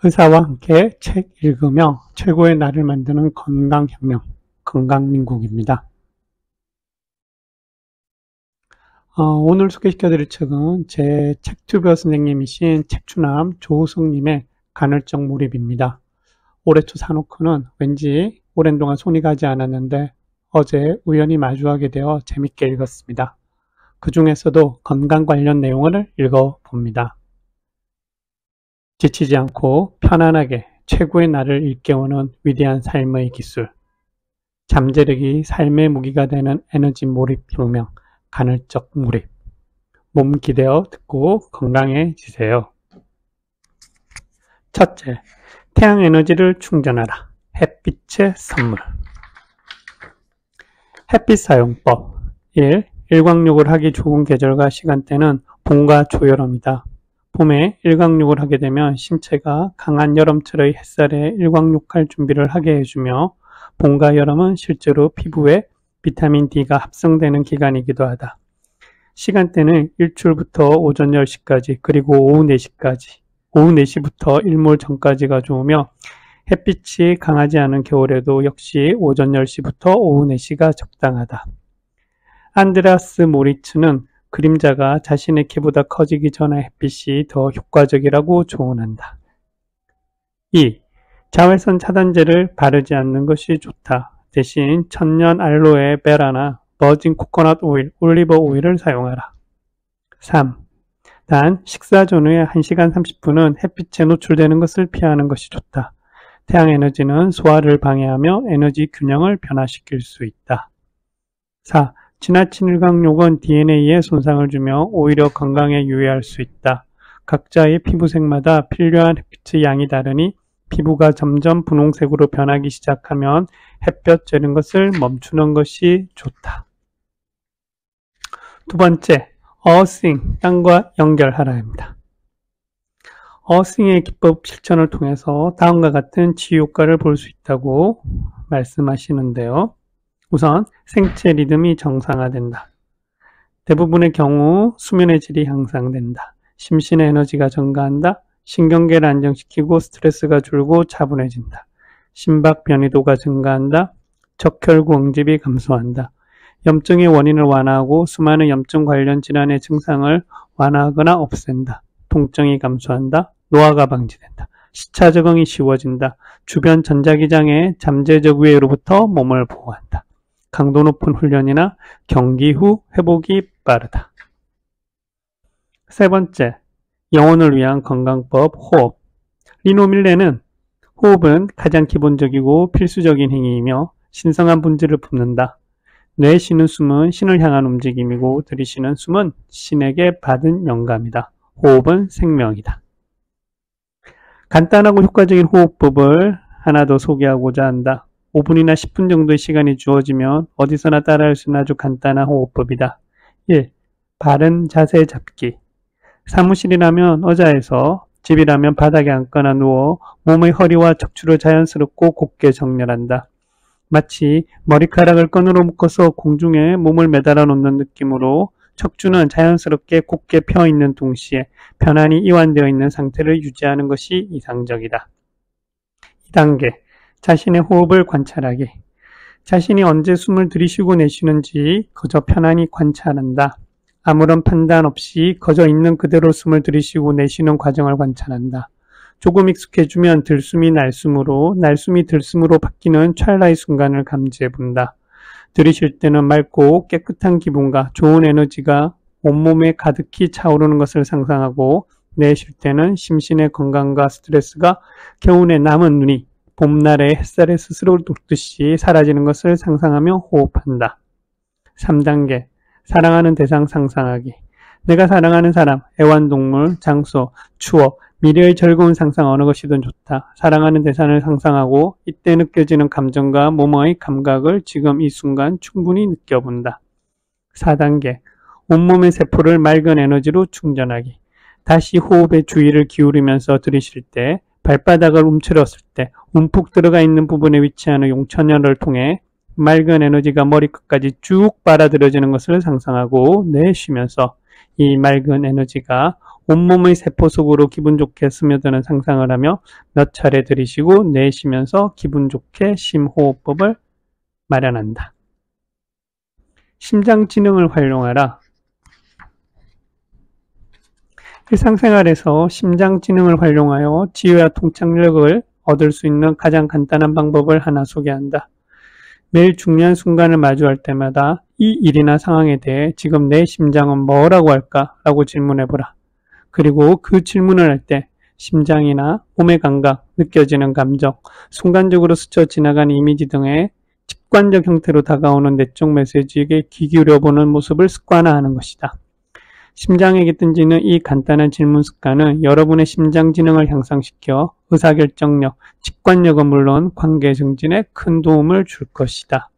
의사와 함께 책 읽으며 최고의 나를 만드는 건강혁명, 건강민국입니다. 오늘 소개시켜드릴 책은 제 책튜버 선생님이신 책추남 조우성님의 간헐적 몰입입니다. 올해 초 사놓고는 왠지 오랜 동안 손이 가지 않았는데 어제 우연히 마주하게 되어 재밌게 읽었습니다. 그 중에서도 건강 관련 내용을 읽어봅니다. 지치지 않고 편안하게 최고의 나를 일깨우는 위대한 삶의 기술, 잠재력이 삶의 무기가 되는 에너지 몰입 혁명, 간헐적 몰입. 몸 기대어 듣고 건강해지세요. 첫째, 태양 에너지를 충전하라. 햇빛의 선물. 햇빛 사용법. 1. 일광욕을 하기 좋은 계절과 시간대는 봄과 초여름이다. 봄에 일광욕을 하게 되면 신체가 강한 여름철의 햇살에 일광욕할 준비를 하게 해주며 봄과 여름은 실제로 피부에 비타민 D가 합성되는 기간이기도 하다. 시간대는 일출부터 오전 10시까지 그리고 오후 4시까지, 오후 4시부터 일몰 전까지가 좋으며 햇빛이 강하지 않은 겨울에도 역시 오전 10시부터 오후 4시가 적당하다. 안드레아스 모리츠는 그림자가 자신의 키보다 커지기 전에 햇빛이 더 효과적이라고 조언한다. 2. 자외선 차단제를 바르지 않는 것이 좋다. 대신 천년 알로에 베라나 버진 코코넛 오일, 올리브 오일을 사용하라. 3. 단 식사 전후에 1시간 30분은 햇빛에 노출되는 것을 피하는 것이 좋다. 태양 에너지는 소화를 방해하며 에너지 균형을 변화시킬 수 있다. 4. 지나친 일광욕은 DNA에 손상을 주며 오히려 건강에 유해할 수 있다. 각자의 피부색마다 필요한 햇빛의 양이 다르니 피부가 점점 분홍색으로 변하기 시작하면 햇볕 쬐는 것을 멈추는 것이 좋다. 두 번째, 어싱, 땅과 연결하라입니다. 어싱의 기법 실천을 통해서 다음과 같은 치유 효과를 볼 수 있다고 말씀하시는데요. 우선 생체 리듬이 정상화된다. 대부분의 경우 수면의 질이 향상된다. 심신의 에너지가 증가한다. 신경계를 안정시키고 스트레스가 줄고 차분해진다. 심박 변이도가 증가한다. 적혈구 응집이 감소한다. 염증의 원인을 완화하고 수많은 염증 관련 질환의 증상을 완화하거나 없앤다. 통증이 감소한다. 노화가 방지된다. 시차 적응이 쉬워진다. 주변 전자기장의 잠재적 위해로부터 몸을 보호한다. 강도 높은 훈련이나 경기 후 회복이 빠르다. 세 번째, 영혼을 위한 건강법 호흡. 리노 밀레는 호흡은 가장 기본적이고 필수적인 행위이며 신성한 본질을 품는다. 내쉬는 숨은 신을 향한 움직임이고 들이쉬는 숨은 신에게 받은 영감이다. 호흡은 생명이다. 간단하고 효과적인 호흡법을 하나 더 소개하고자 한다. 5분이나 10분 정도의 시간이 주어지면 어디서나 따라할 수 있는 아주 간단한 호흡법이다. 1. 바른 자세 잡기. 사무실이라면 의자에서, 집이라면 바닥에 앉거나 누워 몸의 허리와 척추를 자연스럽고 곧게 정렬한다. 마치 머리카락을 끈으로 묶어서 공중에 몸을 매달아 놓는 느낌으로 척추는 자연스럽게 곧게 펴 있는 동시에 편안히 이완되어 있는 상태를 유지하는 것이 이상적이다. 2단계, 자신의 호흡을 관찰하기. 자신이 언제 숨을 들이쉬고 내쉬는지 그저 편안히 관찰한다. 아무런 판단 없이 그저 있는 그대로 숨을 들이쉬고 내쉬는 과정을 관찰한다. 조금 익숙해지면 들숨이 날숨으로, 날숨이 들숨으로 바뀌는 찰나의 순간을 감지해본다. 들이쉴 때는 맑고 깨끗한 기분과 좋은 에너지가 온몸에 가득히 차오르는 것을 상상하고 내쉴 때는 심신의 건강과 스트레스가 겨우내 남은 눈이 봄날의 햇살에 스스로 녹듯이 사라지는 것을 상상하며 호흡한다. 3단계, 사랑하는 대상 상상하기. 내가 사랑하는 사람, 애완동물, 장소, 추억, 미래의 즐거운 상상 어느 것이든 좋다. 사랑하는 대상을 상상하고 이때 느껴지는 감정과 몸의 감각을 지금 이 순간 충분히 느껴본다. 4단계, 온몸의 세포를 맑은 에너지로 충전하기. 다시 호흡에 주의를 기울이면서 들이쉴 때, 발바닥을 움츠렸을 때 움푹 들어가 있는 부분에 위치하는 용천혈을 통해 맑은 에너지가 머리끝까지 쭉 빨아들여지는 것을 상상하고 내쉬면서 이 맑은 에너지가 온몸의 세포 속으로 기분 좋게 스며드는 상상을 하며 몇 차례 들이쉬고 내쉬면서 기분 좋게 심호흡법을 마련한다. 심장 지능을 활용하라. 일상생활에서 심장 지능을 활용하여 지혜와 통찰력을 얻을 수 있는 가장 간단한 방법을 하나 소개한다. 매일 중요한 순간을 마주할 때마다 이 일이나 상황에 대해 지금 내 심장은 뭐라고 할까? 라고 질문해보라. 그리고 그 질문을 할 때 심장이나 몸의 감각, 느껴지는 감정, 순간적으로 스쳐 지나간 이미지 등의 직관적 형태로 다가오는 내적 메시지에게 귀 기울여보는 모습을 습관화하는 것이다. 심장에게 던지는 이 간단한 질문 습관은 여러분의 심장 지능을 향상시켜 의사결정력, 직관력은 물론 관계 증진에 큰 도움을 줄 것이다.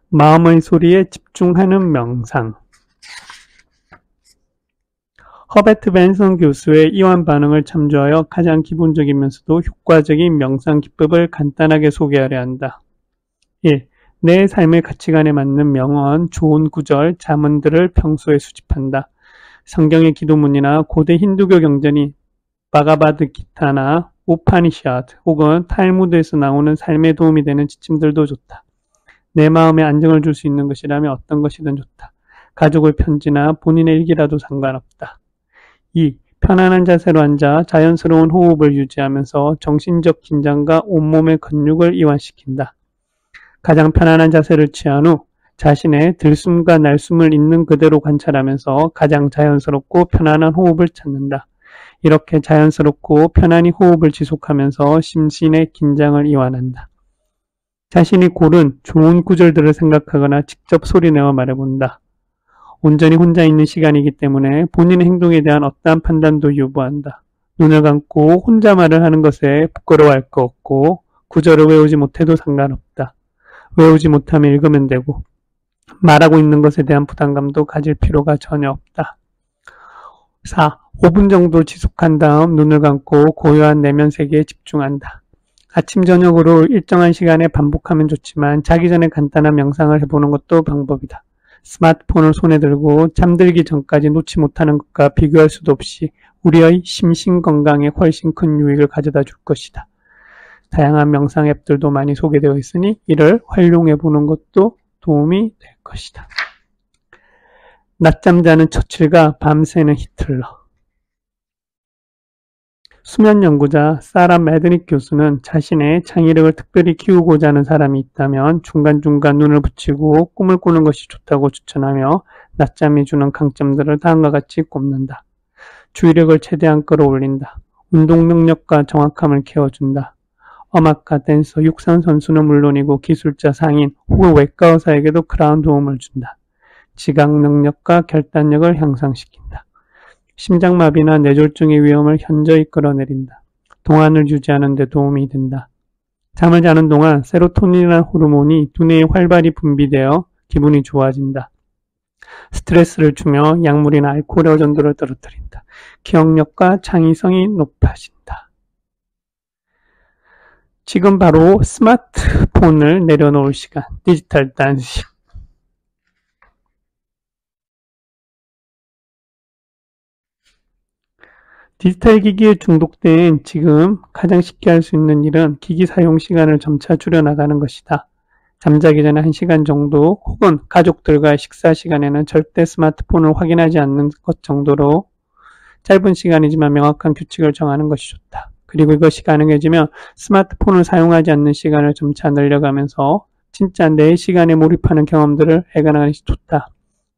마음의 소리에 집중하는 명상. 허베트 벤슨 교수의 이완 반응을 참조하여 가장 기본적이면서도 효과적인 명상 기법을 간단하게 소개하려 한다. 1. 내 삶의 가치관에 맞는 명언, 좋은 구절, 자문들을 평소에 수집한다. 성경의 기도문이나 고대 힌두교 경전이 바가바드 기타나 우파니샤드 혹은 탈무드에서 나오는 삶에 도움이 되는 지침들도 좋다. 내 마음에 안정을 줄 수 있는 것이라면 어떤 것이든 좋다. 가족의 편지나 본인의 일기라도 상관없다. 2. 편안한 자세로 앉아 자연스러운 호흡을 유지하면서 정신적 긴장과 온몸의 근육을 이완시킨다. 가장 편안한 자세를 취한 후 자신의 들숨과 날숨을 있는 그대로 관찰하면서 가장 자연스럽고 편안한 호흡을 찾는다. 이렇게 자연스럽고 편안히 호흡을 지속하면서 심신의 긴장을 이완한다. 자신이 고른 좋은 구절들을 생각하거나 직접 소리내어 말해본다. 온전히 혼자 있는 시간이기 때문에 본인의 행동에 대한 어떠한 판단도 유보한다. 눈을 감고 혼자 말을 하는 것에 부끄러워할 거 없고 구절을 외우지 못해도 상관없다. 외우지 못하면 읽으면 되고 말하고 있는 것에 대한 부담감도 가질 필요가 전혀 없다. 4. 5분 정도 지속한 다음 눈을 감고 고요한 내면 세계에 집중한다. 아침 저녁으로 일정한 시간에 반복하면 좋지만 자기 전에 간단한 명상을 해보는 것도 방법이다. 스마트폰을 손에 들고 잠들기 전까지 놓지 못하는 것과 비교할 수도 없이 우리의 심신 건강에 훨씬 큰 유익을 가져다 줄 것이다. 다양한 명상 앱들도 많이 소개되어 있으니 이를 활용해 보는 것도 도움이 될 것이다. 낮잠 자는 처칠과 밤새는 히틀러. 수면 연구자 사라 매드닉 교수는 자신의 창의력을 특별히 키우고자 하는 사람이 있다면 중간중간 눈을 붙이고 꿈을 꾸는 것이 좋다고 추천하며 낮잠이 주는 강점들을 다음과 같이 꼽는다. 주의력을 최대한 끌어올린다. 운동 능력과 정확함을 키워준다. 음악가, 댄서, 육상 선수는 물론이고 기술자, 상인 혹은 외과 의사에게도 그러한 도움을 준다. 지각 능력과 결단력을 향상시킨다. 심장마비나 뇌졸중의 위험을 현저히 끌어내린다. 동안을 유지하는 데 도움이 된다. 잠을 자는 동안 세로토닌이라는 호르몬이 두뇌에 활발히 분비되어 기분이 좋아진다. 스트레스를 주며 약물이나 알코올의 오존도를 떨어뜨린다. 기억력과 창의성이 높아진다. 지금 바로 스마트폰을 내려놓을 시간, 디지털 단식. 디지털 기기에 중독된 지금 가장 쉽게 할 수 있는 일은 기기 사용 시간을 점차 줄여나가는 것이다. 잠자기 전에 1시간 정도 혹은 가족들과의 식사 시간에는 절대 스마트폰을 확인하지 않는 것 정도로 짧은 시간이지만 명확한 규칙을 정하는 것이 좋다. 그리고 이것이 가능해지면 스마트폰을 사용하지 않는 시간을 점차 늘려가면서 진짜 내 시간에 몰입하는 경험들을 해가는 것이 좋다.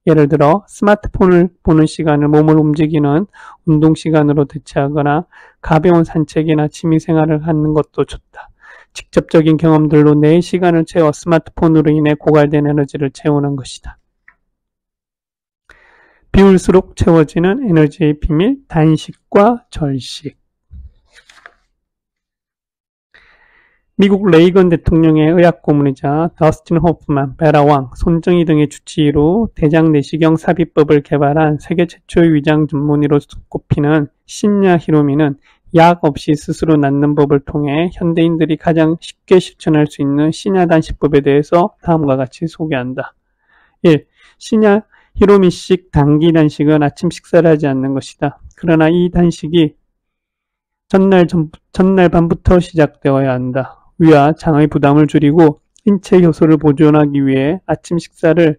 예를 들어 스마트폰을 보는 시간을 몸을 움직이는 운동 시간으로 대체하거나 가벼운 산책이나 취미생활을 하는 것도 좋다. 직접적인 경험들로 내 시간을 채워 스마트폰으로 인해 고갈된 에너지를 채우는 것이다. 비울수록 채워지는 에너지의 비밀, 단식과 절식. 미국 레이건 대통령의 의학 고문이자 더스틴 호프만, 베라 왕, 손정희 등의 주치의로 대장 내시경 삽입법을 개발한 세계 최초의 위장 전문의로 꼽히는 신야 히로미는 약 없이 스스로 낫는 법을 통해 현대인들이 가장 쉽게 실천할 수 있는 신야 단식법에 대해서 다음과 같이 소개한다. 1. 신야 히로미식 단기 단식은 아침 식사를 하지 않는 것이다. 그러나 이 단식이 전날 밤부터 시작되어야 한다. 위와 장의 부담을 줄이고 인체 효소를 보존하기 위해 아침 식사를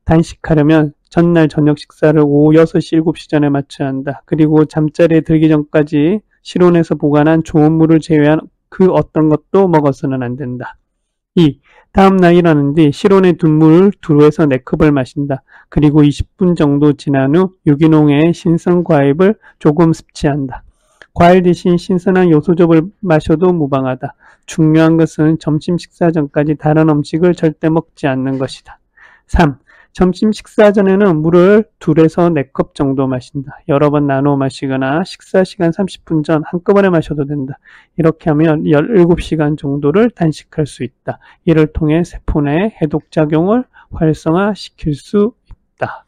단식하려면 전날 저녁 식사를 오후 6시, 7시 전에 맞춰야 한다. 그리고 잠자리에 들기 전까지 실온에서 보관한 좋은 물을 제외한 그 어떤 것도 먹어서는 안 된다. 2. 다음날 일어난 뒤 실온에 둔 물을 2에서 4컵을 마신다. 그리고 20분 정도 지난 후 유기농의 신선 과일을 조금 섭취한다. 과일 대신 신선한 요소즙을 마셔도 무방하다. 중요한 것은 점심 식사 전까지 다른 음식을 절대 먹지 않는 것이다. 3. 점심 식사 전에는 물을 2에서 4컵 정도 마신다. 여러 번 나누어 마시거나 식사 시간 30분 전 한꺼번에 마셔도 된다. 이렇게 하면 17시간 정도를 단식할 수 있다. 이를 통해 세포 내 해독작용을 활성화시킬 수 있다.